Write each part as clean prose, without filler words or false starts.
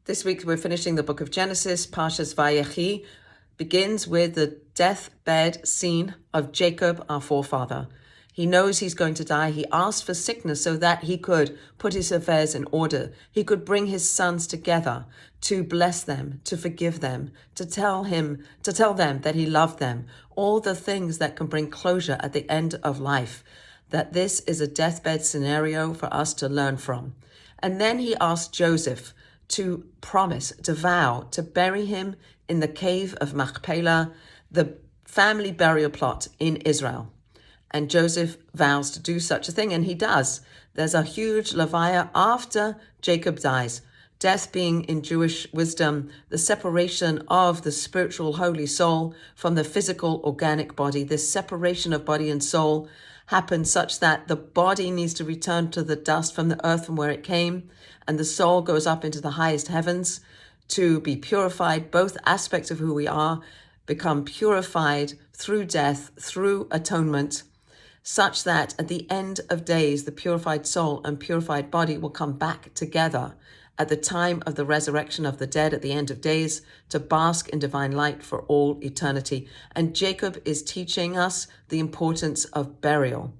This week we're finishing the book of Genesis. Parashat Vayechi begins with the deathbed scene of Jacob, our forefather. He knows he's going to die. He asked for sickness so that he could put his affairs in order. He could bring his sons together to bless them, to forgive them, to tell them that he loved them. All the things that can bring closure at the end of life. That this is a deathbed scenario for us to learn from. And then he asked Joseph to promise, to vow, to bury him in the cave of Machpelah, the family burial plot in Israel. And Joseph vows to do such a thing, and he does. There's a huge levaya after Jacob dies. Death being, in Jewish wisdom, the separation of the spiritual holy soul from the physical organic body. This separation of body and soul happens such that the body needs to return to the dust from the earth from where it came, and the soul goes up into the highest heavens to be purified. Both aspects of who we are become purified through death, through atonement, such that at the end of days, the purified soul and purified body will come back together at the time of the resurrection of the dead at the end of days to bask in divine light for all eternity. And Jacob is teaching us the importance of burial.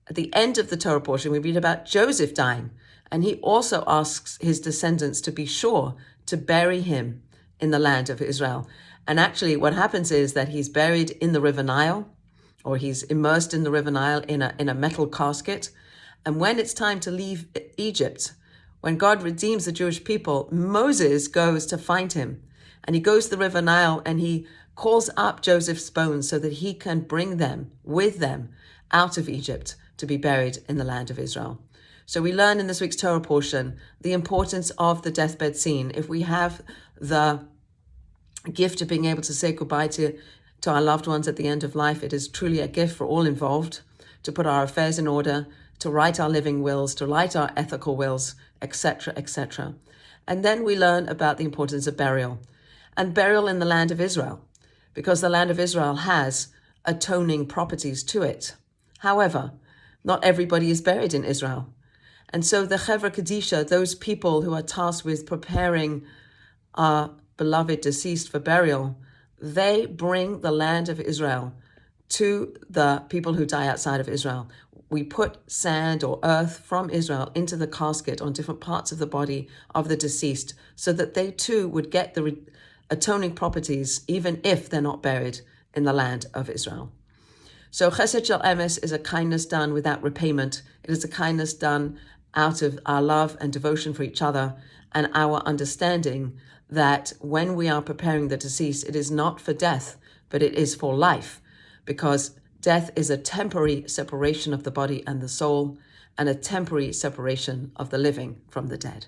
At the end of the Torah portion, we read about Joseph dying, and he also asks his descendants to be sure to bury him in the land of Israel. And actually what happens is that he's buried in the River Nile, or he's immersed in the River Nile in a metal casket. And when it's time to leave Egypt, when God redeems the Jewish people, Moses goes to find him. And he goes to the River Nile and he calls up Joseph's bones so that he can bring them with them out of Egypt to be buried in the land of Israel. So we learn in this week's Torah portion the importance of the deathbed scene. If we have the gift of being able to say goodbye to our loved ones at the end of life, it is truly a gift for all involved to put our affairs in order, to write our living wills, to write our ethical wills, etc., etc. And then we learn about the importance of burial, and burial in the land of Israel, because the land of Israel has atoning properties to it. However, not everybody is buried in Israel. And so the Chevra Kadisha, those people who are tasked with preparing our beloved deceased for burial, they bring the land of Israel to the people who die outside of Israel. We put sand or earth from Israel into the casket on different parts of the body of the deceased so that they too would get the atoning properties even if they're not buried in the land of Israel. So Chesed Shel Emes is a kindness done without repayment. It is a kindness done out of our love and devotion for each other and our understanding that when we are preparing the deceased, it is not for death, but it is for life, because death is a temporary separation of the body and the soul and a temporary separation of the living from the dead.